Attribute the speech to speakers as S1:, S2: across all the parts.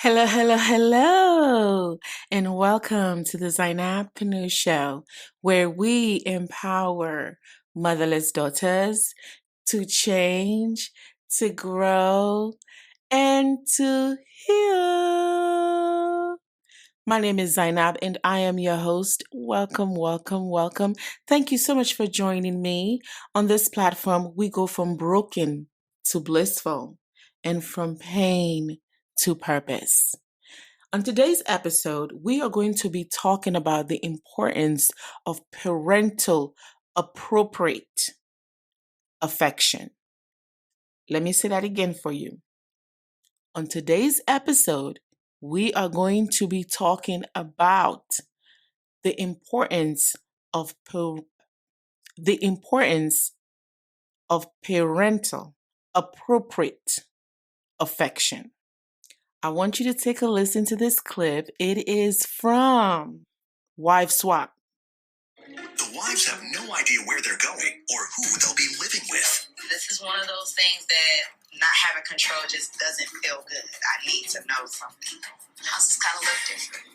S1: Hello, hello, hello, and welcome to the Zainab Kanu Show, where we empower motherless daughters to change, to grow, and to heal. My name is Zainab, and I am your host. Welcome, welcome, welcome. Thank you so much for joining me. On this platform, we go from broken to blissful, and from pain to purpose. On today's episode, we are going to be talking about the importance of parental appropriate affection. Let me say that again for you. On today's episode, we are going to be talking about the importance of the importance of parental appropriate affection. I want you to take a listen to this clip. It is from Wife Swap.
S2: The wives have no idea where they're going or who they'll be living with.
S3: This is one of those things that not having control just doesn't feel good. I need to know something. Houses kind of look different.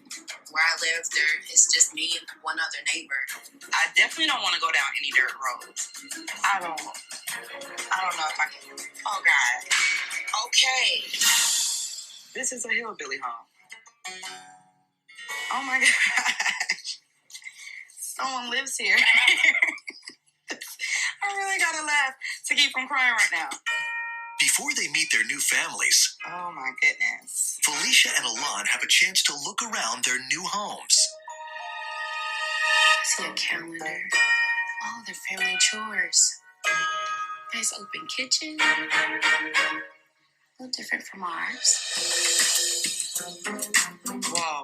S3: Where I live, it's just me and one other neighbor. I definitely don't want to go down any dirt roads. I don't know if I can. Oh, God. Okay. This is a hillbilly home. Oh, my gosh. Someone lives here. I really gotta laugh to keep from crying right now.
S2: Before they meet their new families,
S3: Oh my goodness.
S2: Felicia and Alon have a chance to look around their new homes.
S3: I see a calendar. Oh, their family chores. Nice open kitchen. A little different from ours. Whoa.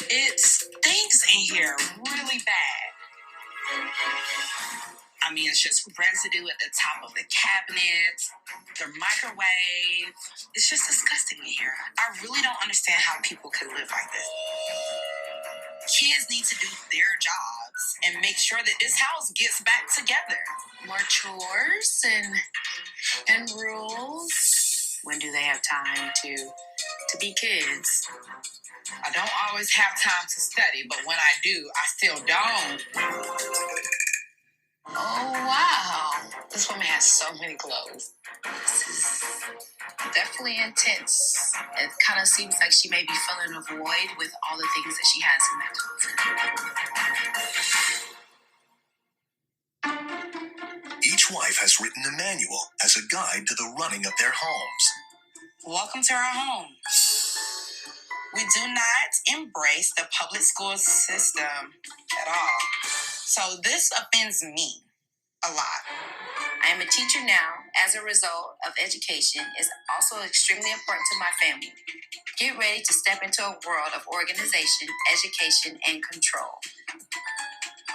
S3: It stinks in here really bad. I mean, it's just residue at the top of the cabinet, the microwave. It's just disgusting in here. I really don't understand how people could live like this. Kids need to do their jobs and make sure that this house gets back together. More chores and rules. When do they have time to be kids? I don't always have time to study, but when I do, I still don't. Oh, wow. This woman has so many clothes. This is definitely intense. It kind of seems like she may be filling a void with all the things that she has
S2: in that closet. Each wife has written a manual as a guide to the running of their homes.
S3: Welcome to our home. We do not embrace the public school system at all. So this offends me a lot. I am a teacher now. As a result of education is also extremely important to my family. Get ready to step into a world of organization, education, and control.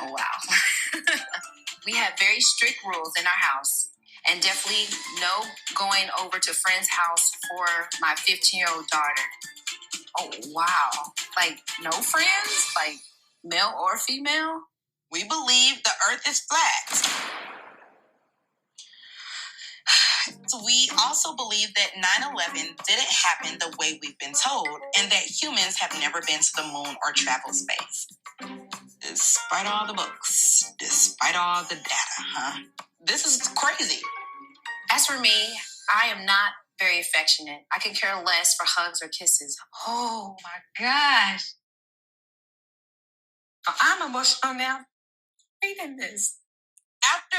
S3: Oh, wow. We have very strict rules in our house, and definitely no going over to friend's house for my 15-year-old daughter. Oh, wow. Like, no friends? Like, male or female? We believe the earth is flat. We also believe that 9/11 didn't happen the way we've been told, and that humans have never been to the moon or traveled space. Despite all the books, despite all the data, huh? This is crazy. As for me, I am not very affectionate. I could care less for hugs or kisses. Oh my gosh. I'm emotional now reading this. After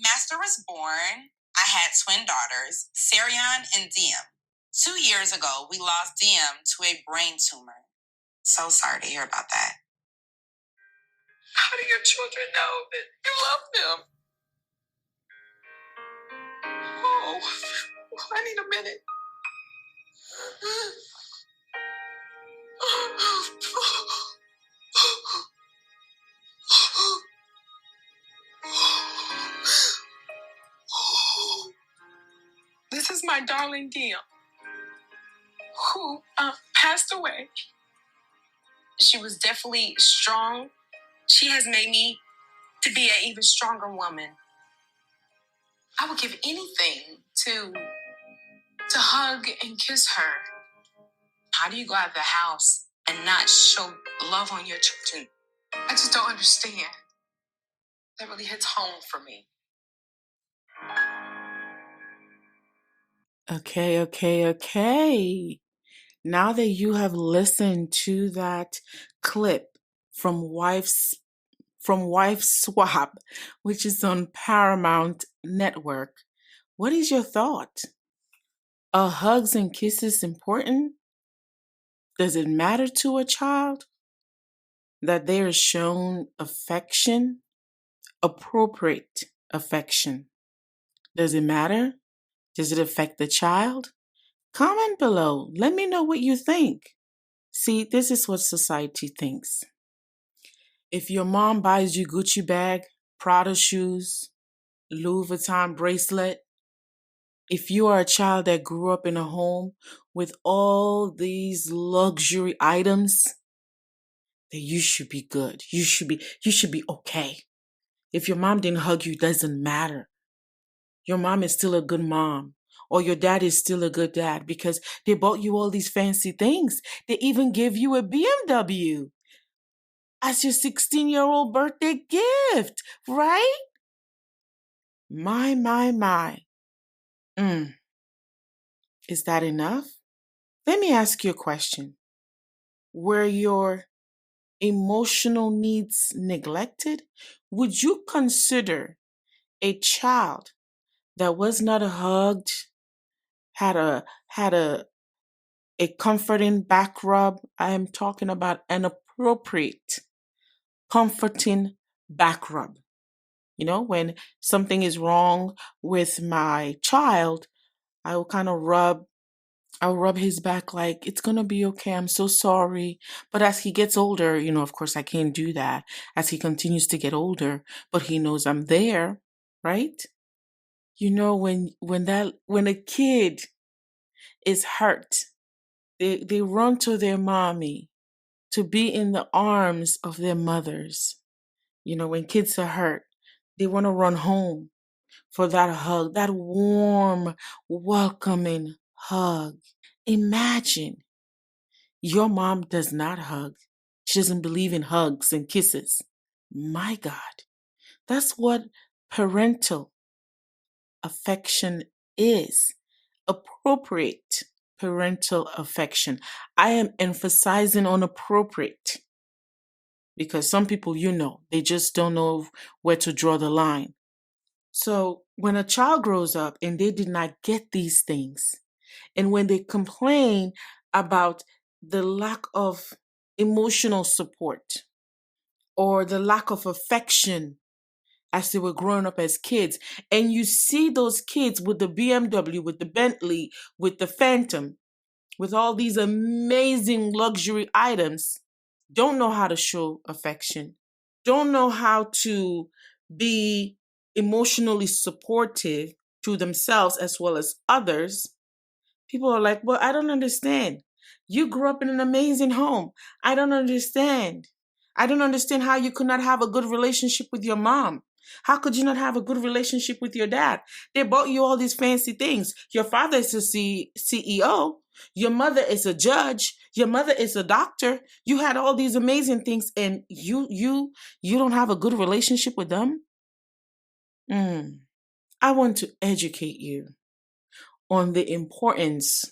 S3: Master was born, I had twin daughters, Sarian and Diem. 2 years ago, we lost Diem to a brain tumor. So sorry to hear about that. How do your children know that you love them? Oh, I need a minute. This is my darling Diem, who passed away. She was definitely strong. She has made me to be an even stronger woman. I would give anything to to hug and kiss her. How do you go out of the house and not show love on your children? I just don't understand. That really hits home for me.
S1: Okay. Now that you have listened to that clip from Wife Swap, which is on Paramount Network, what is your thought? Are hugs and kisses important? Does it matter to a child that they are shown affection, appropriate affection? Does it matter? Does it affect the child? Comment below. Let me know what you think. See, this is what society thinks. If your mom buys you Gucci bag, Prada shoes, Louis Vuitton bracelet, if you are a child that grew up in a home with all these luxury items, then you should be good. You should be okay. If your mom didn't hug you, it doesn't matter. Your mom is still a good mom. Or your dad is still a good dad because they bought you all these fancy things. They even gave you a BMW as your 16-year-old birthday gift, right? My. Is that enough? Let me ask you a question. Were your emotional needs neglected? Would you consider a child that was not hugged, had a comforting back rub? I am talking about an appropriate comforting back rub. You know, when something is wrong with my child, I will kind of I'll rub his back like, it's going to be okay. I'm so sorry. But as he gets older, of course I can't do that as he continues to get older, but he knows I'm there, right? When a kid is hurt, they run to their mommy to be in the arms of their mothers. When kids are hurt, they want to run home for that hug, that warm, welcoming hug. Imagine your mom does not hug. She doesn't believe in hugs and kisses. My God, that's what parental affection is. Appropriate parental affection. I am emphasizing on appropriate because some people, they just don't know where to draw the line. So when a child grows up and they did not get these things, and when they complain about the lack of emotional support or the lack of affection as they were growing up as kids, and you see those kids with the BMW, with the Bentley, with the Phantom, with all these amazing luxury items, don't know how to show affection, don't know how to be emotionally supportive to themselves as well as others. People are like, well, I don't understand. You grew up in an amazing home. I don't understand. I don't understand how you could not have a good relationship with your mom. How could you not have a good relationship with your dad? They bought you all these fancy things. Your father is a CEO. Your mother is a judge. Your mother is a doctor. You had all these amazing things, and you don't have a good relationship with them? I want to educate you on the importance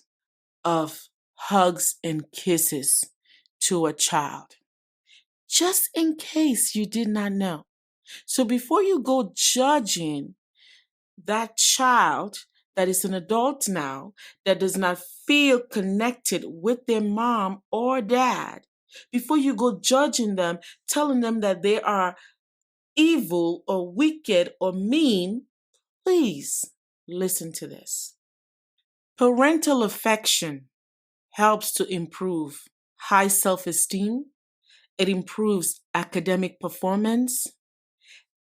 S1: of hugs and kisses to a child, just in case you did not know. So before you go judging that child that is an adult now, that does not feel connected with their mom or dad, before you go judging them, telling them that they are evil or wicked or mean, please listen to this. Parental affection helps to improve high self-esteem. It improves academic performance.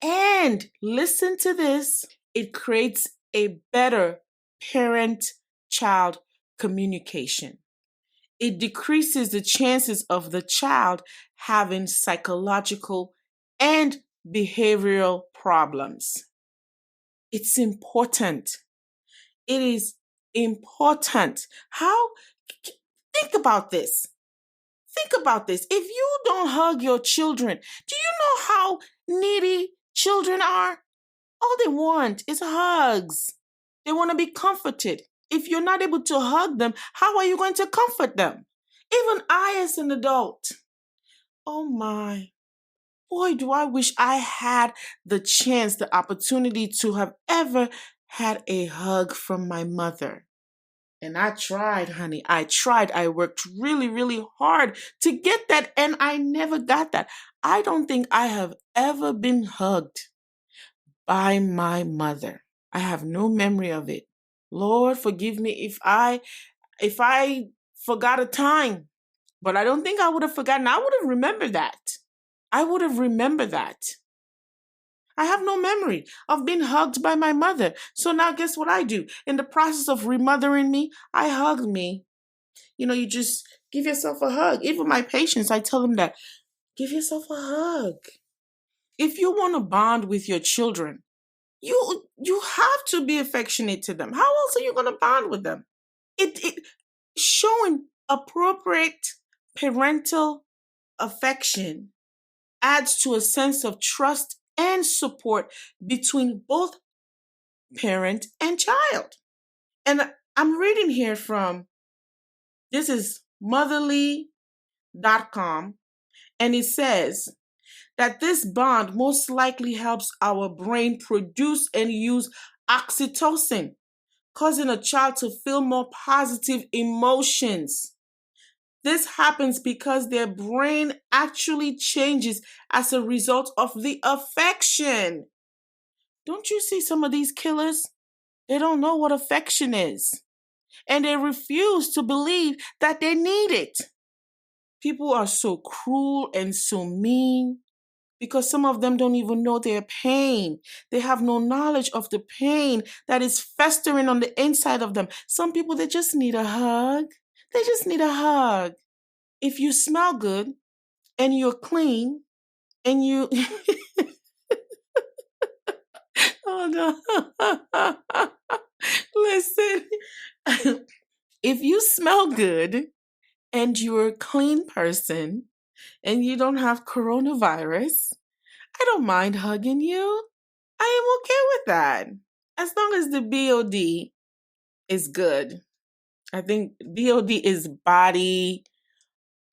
S1: And listen to this, it creates a better parent-child communication. It decreases the chances of the child having psychological and behavioral problems. It's important. It is important. Think about this. Think about this. If you don't hug your children, do you know how needy children are? All they want is hugs. They want to be comforted. If you're not able to hug them, how are you going to comfort them? Even I, as an adult, oh my, boy, do I wish I had the chance, the opportunity to have ever had a hug from my mother. And I tried, honey. I tried. I worked really, really hard to get that, and I never got that. I don't think I have ever been hugged by my mother. I have no memory of it. Lord, forgive me if I forgot a time, but I don't think I would have forgotten. I would have remembered that. I would have remembered that. I have no memory of being hugged by my mother. So now guess what I do? In the process of remothering me, I hug me. You just give yourself a hug. Even my patients, I tell them that. Give yourself a hug. If you want to bond with your children, you have to be affectionate to them. How else are you going to bond with them? It showing appropriate parental affection adds to a sense of trust and support between both parent and child. And I'm reading here from, this is motherly.com, and it says that this bond most likely helps our brain produce and use oxytocin, causing a child to feel more positive emotions. This happens because their brain actually changes as a result of the affection. Don't you see some of these killers? They don't know what affection is, and they refuse to believe that they need it. People are so cruel and so mean because some of them don't even know their pain. They have no knowledge of the pain that is festering on the inside of them. Some people, they just need a hug. They just need a hug. If you smell good and you're clean and you... oh no. Listen. If you smell good and you're a clean person and you don't have coronavirus, I don't mind hugging you. I am okay with that. As long as the BOD is good. I think BOD is body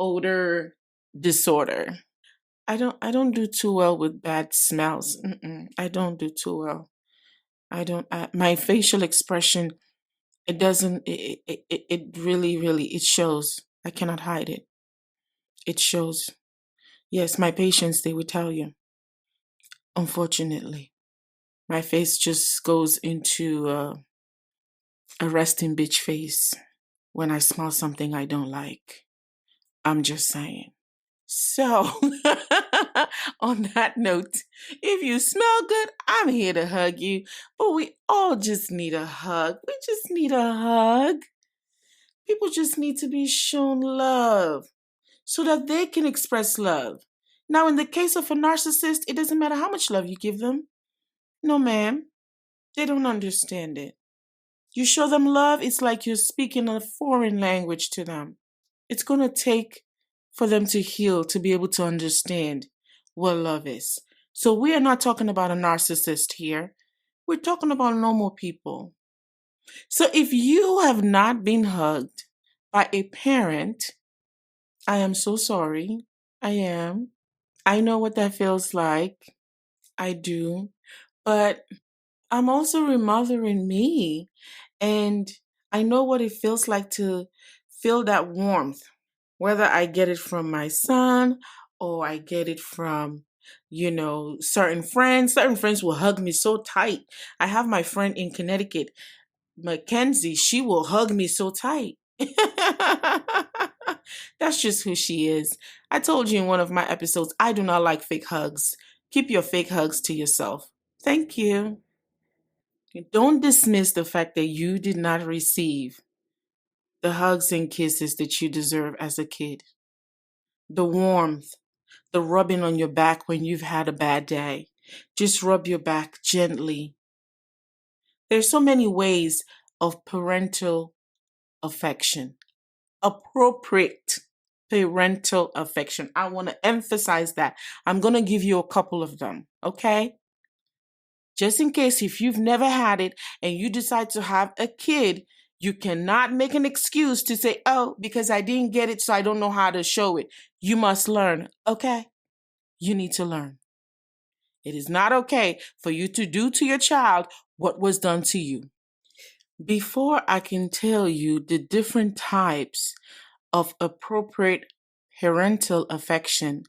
S1: odor disorder. I don't do too well with bad smells. I don't do too well. My facial expression, it doesn't, it really, really, it shows. I cannot hide it. It shows. Yes, my patients, they would tell you. Unfortunately, my face just goes into a resting bitch face when I smell something I don't like. I'm just saying. So, on that note, if you smell good, I'm here to hug you. But we all just need a hug. We just need a hug. People just need to be shown love so that they can express love. Now, in the case of a narcissist, it doesn't matter how much love you give them. No, ma'am. They don't understand it. You show them love, it's like you're speaking a foreign language to them. It's going to take for them to heal, to be able to understand what love is. So we are not talking about a narcissist here. We're talking about normal people. So if you have not been hugged by a parent, I am so sorry. I am. I know what that feels like. I do. But I'm also remothering me. And I know what it feels like to feel that warmth, whether I get it from my son or I get it from, certain friends. Certain friends will hug me so tight. I have my friend in Connecticut, Mackenzie. She will hug me so tight. That's just who she is. I told you in one of my episodes, I do not like fake hugs. Keep your fake hugs to yourself. Thank you. Don't dismiss the fact that you did not receive the hugs and kisses that you deserve as a kid. The warmth, the rubbing on your back when you've had a bad day. Just rub your back gently. There's so many ways of parental affection. Appropriate parental affection. I want to emphasize that. I'm going to give you a couple of them, okay? Just in case if you've never had it and you decide to have a kid, you cannot make an excuse to say, oh, because I didn't get it, so I don't know how to show it. You must learn, okay? You need to learn. It is not okay for you to do to your child what was done to you. Before I can tell you the different types of appropriate parental affection,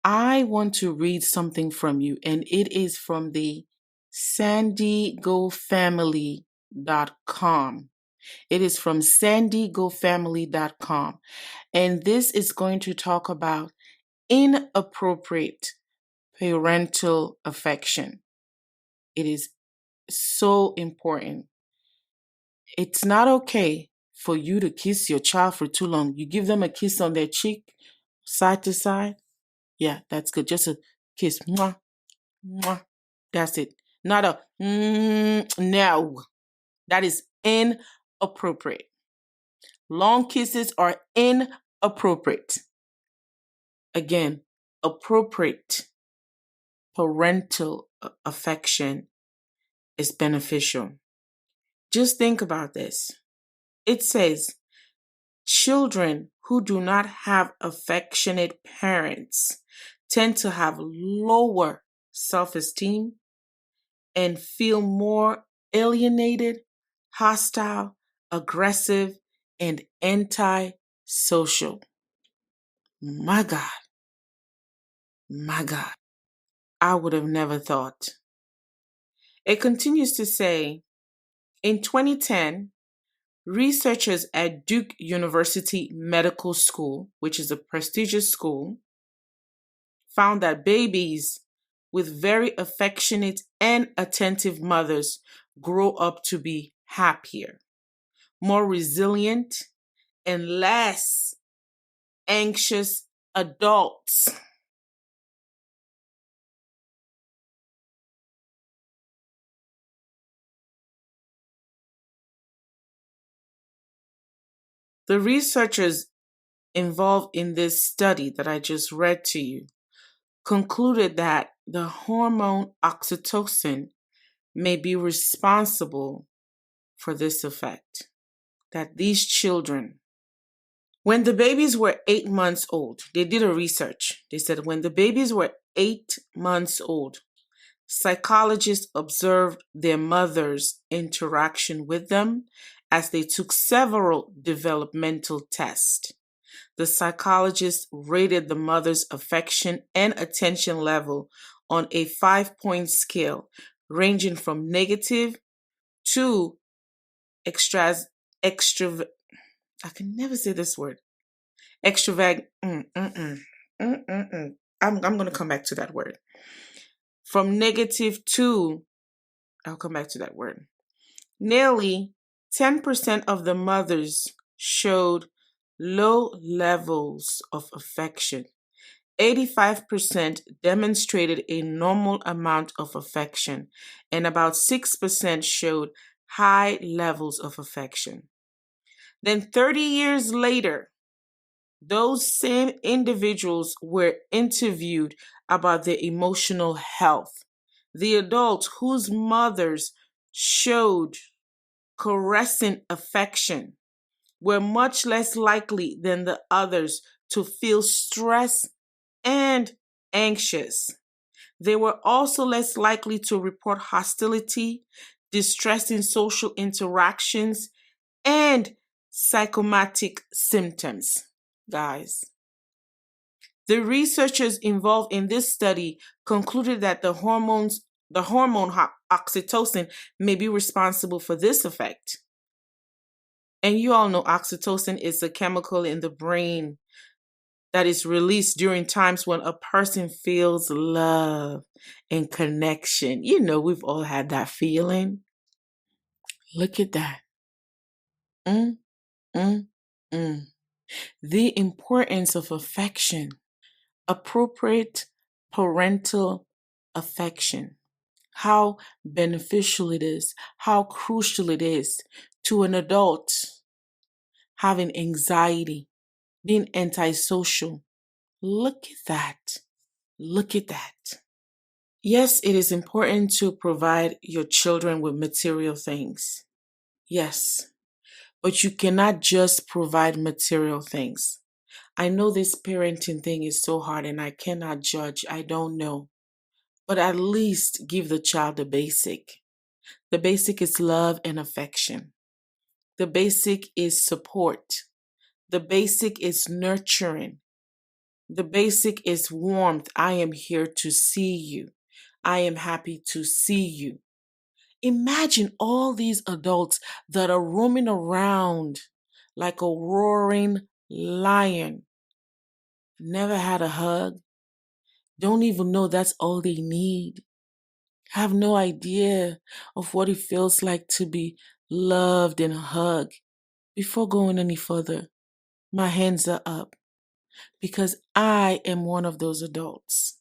S1: I want to read something from you, and it is from the sandygofamily.com. It is from sandygofamily.com, and this is going to talk about inappropriate parental affection. It is so important. It's not okay for you to kiss your child for too long. You give them a kiss on their cheek, side to side. Yeah, that's good. Just a kiss. Mwah, mwah. That's it. Not a no. That is inappropriate. Long kisses are inappropriate. Again, appropriate parental affection is beneficial. Just think about this. It says, children who do not have affectionate parents tend to have lower self-esteem and feel more alienated, hostile, aggressive, and anti-social. My God. My God. I would have never thought. It continues to say, in 2010, researchers at Duke University Medical School, which is a prestigious school, found that babies with very affectionate and attentive mothers grow up to be happier, more resilient, and less anxious adults. The researchers involved in this study that I just read to you concluded that the hormone oxytocin may be responsible for this effect. That these children, when the babies were 8 months old, they did a research. They said when the babies were 8 months old, psychologists observed their mother's interaction with them as they took several developmental tests. The psychologists rated the mother's affection and attention level on a 5-point scale, ranging from negative to I can never say this word. Extravag. I'm going to come back to that word. From negative to, I'll come back to that word. Nearly 10% of the mothers showed low levels of affection. 85% demonstrated a normal amount of affection, and about 6% showed high levels of affection. Then 30 years later, those same individuals were interviewed about their emotional health. The adults whose mothers showed caressing affection were much less likely than the others to feel stress and anxious. They were also less likely to report hostility, distress in social interactions, and psychosomatic symptoms. Guys, the researchers involved in this study concluded that the hormone oxytocin may be responsible for this effect. And you all know oxytocin is a chemical in the brain that is released during times when a person feels love and connection. You know, we've all had that feeling. Look at that. Mm, mm, mm. The importance of affection, appropriate parental affection, how beneficial it is, how crucial it is to an adult having anxiety, being antisocial. Look at that. Look at that. Yes, it is important to provide your children with material things. Yes, but you cannot just provide material things. I know this parenting thing is so hard and I cannot judge. I don't know. But at least give the child the basic. The basic is love and affection. The basic is support. The basic is nurturing. The basic is warmth. I am here to see you. I am happy to see you. Imagine all these adults that are roaming around like a roaring lion. Never had a hug. Don't even know that's all they need. Have no idea of what it feels like to be loved and hugged. Before going any further, my hands are up because I am one of those adults.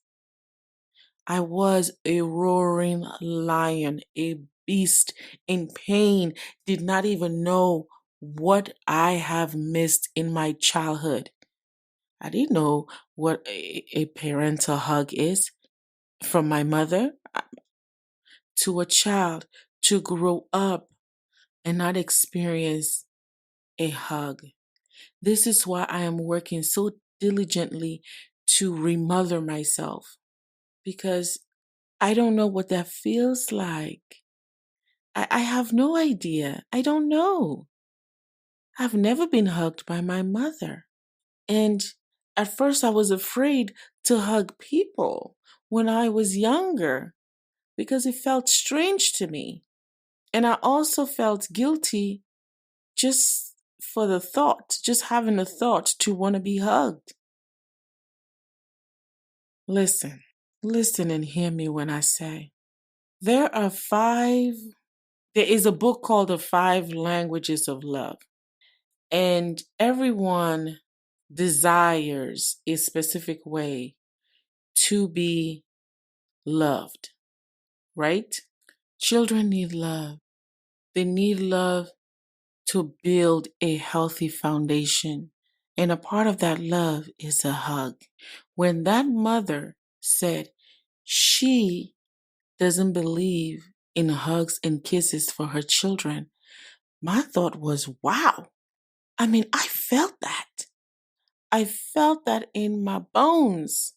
S1: I was a roaring lion, a beast in pain, did not even know what I have missed in my childhood. I didn't know what a parental hug is from my mother to a child to grow up and not experience a hug. This is why I am working so diligently to remother myself because I don't know what that feels like. I have no idea. I don't know. I've never been hugged by my mother. And at first, I was afraid to hug people when I was younger because it felt strange to me. And I also felt guilty just for the thought, just having the thought to want to be hugged. Listen, listen and hear me when I say there is a book called The Five Languages of Love, and everyone desires a specific way to be loved, right? Children need love. They need love to build a healthy foundation. And a part of that love is a hug. When that mother said she doesn't believe in hugs and kisses for her children, my thought was, wow. I mean, I felt that. I felt that in my bones.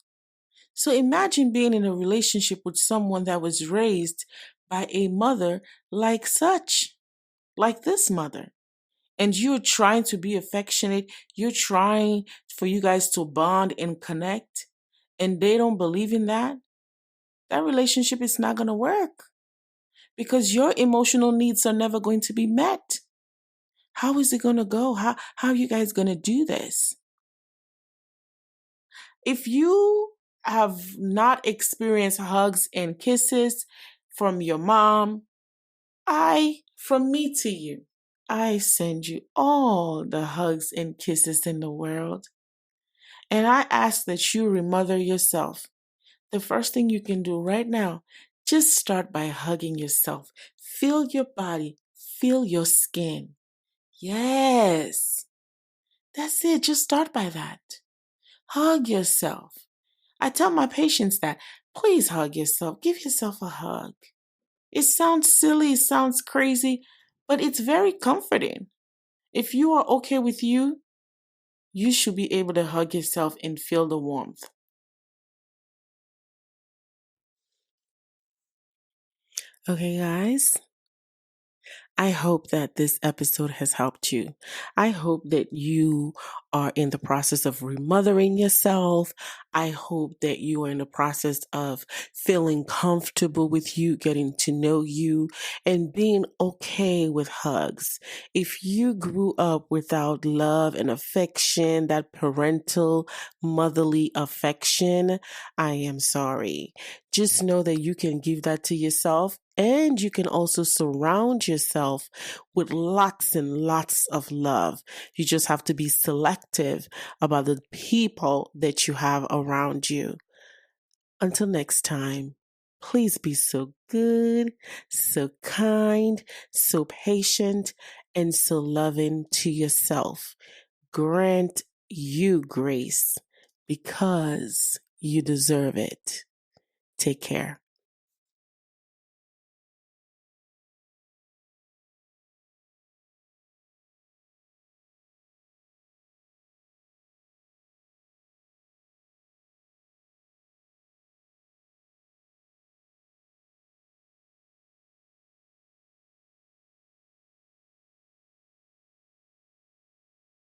S1: So imagine being in a relationship with someone that was raised by a mother like such, like this mother. And you're trying to be affectionate. You're trying for you guys to bond and connect. And they don't believe in that. That relationship is not going to work because your emotional needs are never going to be met. How is it going to go? How are you guys going to do this? If you have not experienced hugs and kisses from your mom, from me to you, I send you all the hugs and kisses in the world. And I ask that you remother yourself. The first thing you can do right now, just start by hugging yourself. Feel your body, feel your skin. Yes, that's it. Just start by that. Hug yourself. I tell my patients that, please hug yourself. Give yourself a hug. It sounds silly, it sounds crazy, but it's very comforting. If you are okay with you, you should be able to hug yourself and feel the warmth. Okay, guys. I hope that this episode has helped you. I hope that you are in the process of remothering yourself. I hope that you are in the process of feeling comfortable with you, getting to know you, and being okay with hugs. If you grew up without love and affection, that parental, motherly affection, I am sorry. Just know that you can give that to yourself. And you can also surround yourself with lots and lots of love. You just have to be selective about the people that you have around you. Until next time, please be so good, so kind, so patient, and so loving to yourself. Grant you grace because you deserve it. Take care.